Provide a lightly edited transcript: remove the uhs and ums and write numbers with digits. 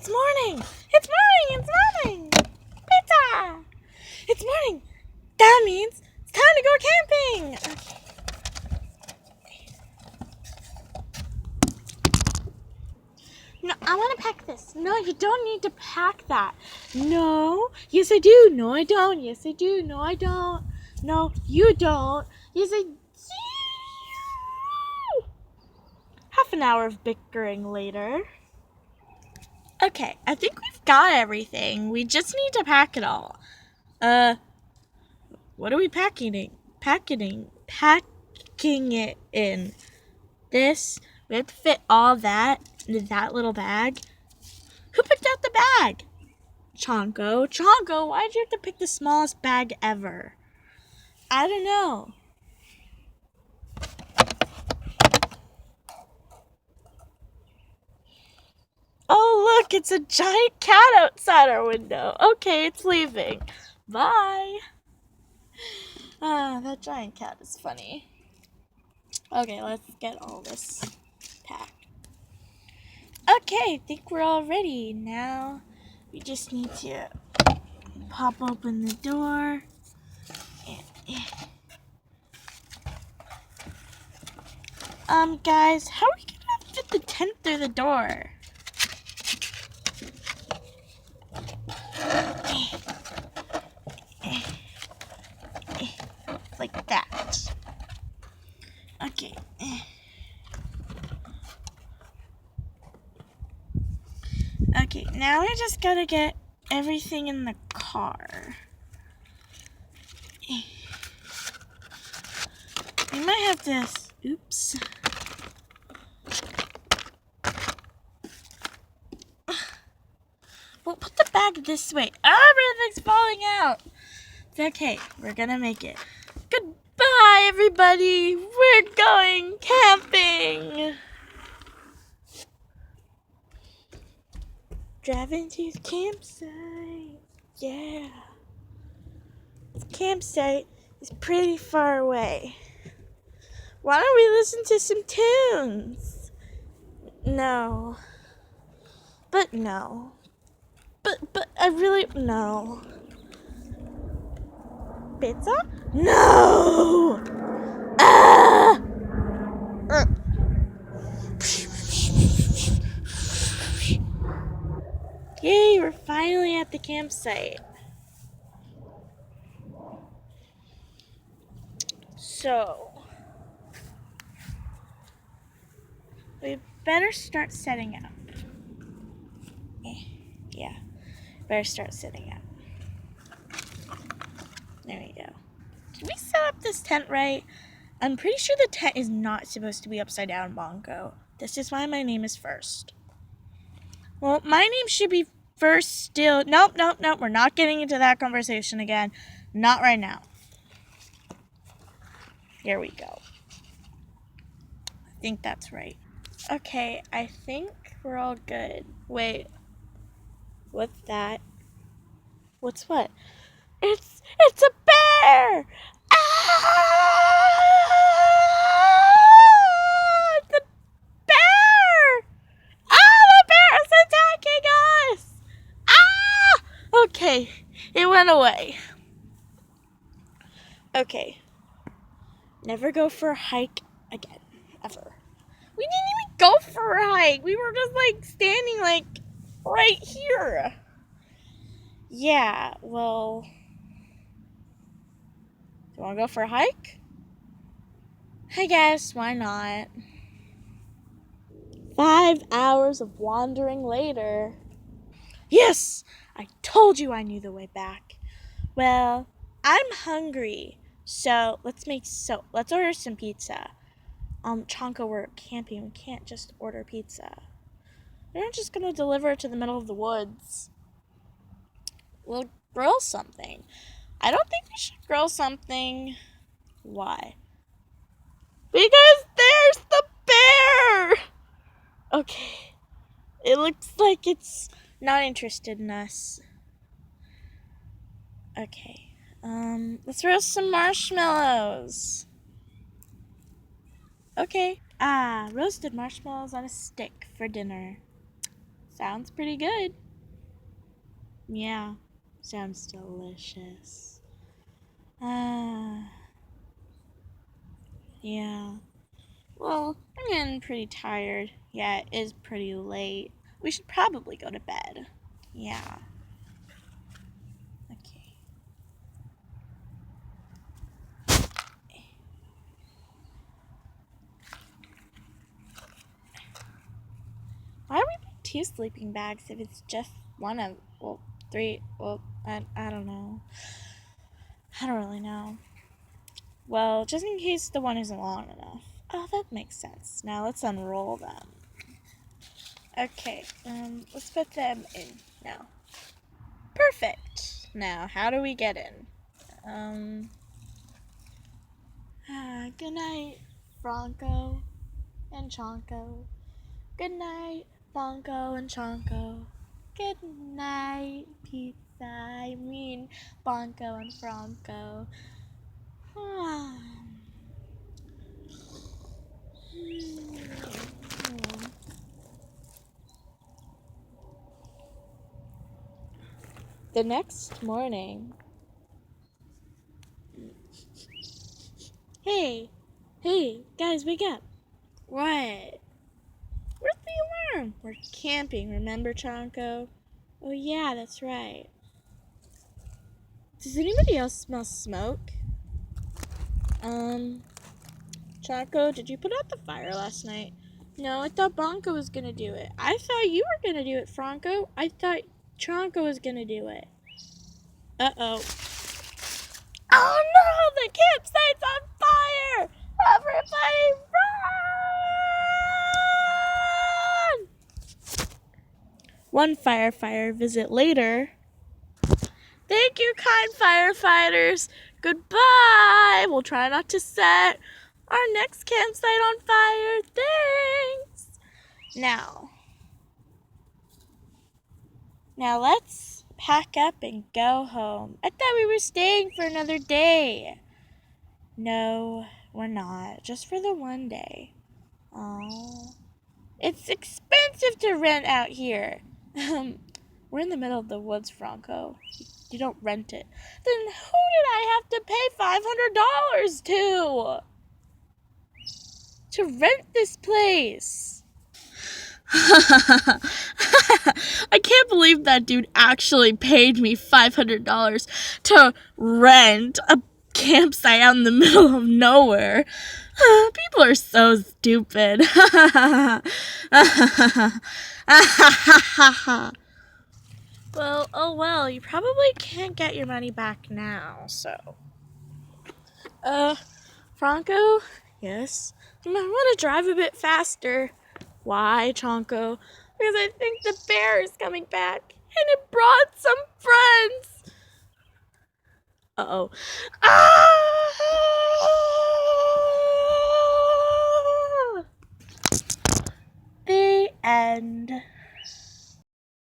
It's morning! It's morning! It's morning! Pizza! It's morning! That means it's time to go camping! Okay. No, I want to pack this. No, you don't need to pack that. No. Yes, I do. No, I don't. Yes, I do. No, I don't. No, you don't. Yes, I do. Half an hour of bickering later. Okay, I think we've got everything. We just need to pack it all. What are we packing it in? This. We have to fit all that into that little bag. Who picked out the bag? Chonco, why'd you have to pick the smallest bag ever? I don't know. Oh, look, it's a giant cat outside our window. Okay, it's leaving. Bye. That giant cat is funny. Okay, let's get all this packed. Okay, I think we're all ready. Now we just need to pop open the door. Guys, how are we gonna fit the tent through the door? Like that. Okay. Okay, now I just gotta get everything in the car. We might have to... Oops. Well, put the bag this way. Everything's falling out. It's okay. We're gonna make it. Goodbye, everybody. We're going camping. Driving to the campsite. Yeah. The campsite is pretty far away. Why don't we listen to some tunes? No. But no. But I really... No. Pizza? No! Ah! Yay, we're finally at the campsite. So, we better start setting up. Yeah, better start setting up. There we go. Did we set up this tent right? I'm pretty sure the tent is not supposed to be upside down, Bonco. This is why my name is first. Well, my name should be first still. Nope. We're not getting into that conversation again. Not right now. Here we go. I think that's right. Okay, I think we're all good. Wait. What's that? What's what? It's a bear! Ah! The bear! Ah, the bear is attacking us! Ah! Okay, it went away. Okay. Never go for a hike again. Ever. We didn't even go for a hike. We were just standing right here. Yeah, well... Do you want to go for a hike? I guess, why not? 5 hours of wandering later. Yes! I told you I knew the way back. Well, I'm hungry. So, let's order some pizza. Chonco, we're camping. We can't just order pizza. They're not just gonna deliver it to the middle of the woods. We'll grill something. I don't think we should grill something. Why? Because there's the bear! Okay. It looks like it's not interested in us. Okay. Let's roast some marshmallows. Okay. Roasted marshmallows on a stick for dinner. Sounds pretty good. Yeah, sounds delicious. Yeah. Well, I'm getting pretty tired. Yeah, it is pretty late. We should probably go to bed. Yeah. Okay. Why are we putting 2 sleeping bags if it's just one of, well, 3, well, I don't know. I don't really know. Well, just in case the one isn't long enough. Oh, that makes sense. Now let's unroll them. Okay, let's put them in now. Perfect. Now, how do we get in? Good night, Fronco and Chonco. Good night, Bonco and Chonco. Good night, pizza. I mean, Bonco and Fronco. The next morning. Hey, guys, wake up. What? Where's the alarm? We're camping, remember, Chonco? Oh, yeah, that's right. Does anybody else smell smoke? Chonco, did you put out the fire last night? No, I thought Bonco was gonna do it. I thought you were gonna do it, Fronco. I thought Chonco was gonna do it. Uh-oh. Oh no, the campsite's on fire! Everybody run! One firefighter visit later. Thank you, kind firefighters. Goodbye. We'll try not to set our next campsite on fire. Thanks. Now let's pack up and go home. I thought we were staying for another day. No, we're not. Just for the one day. Oh, it's expensive to rent out here. We're in the middle of the woods, Fronco. You don't rent it. Then who did I have to pay $500 to rent this place? I can't believe that dude actually paid me $500 to rent a campsite out in the middle of nowhere. People are so stupid. Well, oh well, you probably can't get your money back now, so. Fronco? Yes? You might want to drive a bit faster. Why, Chonco? Because I think the bear is coming back, and it brought some friends. Uh-oh. Ah! The end.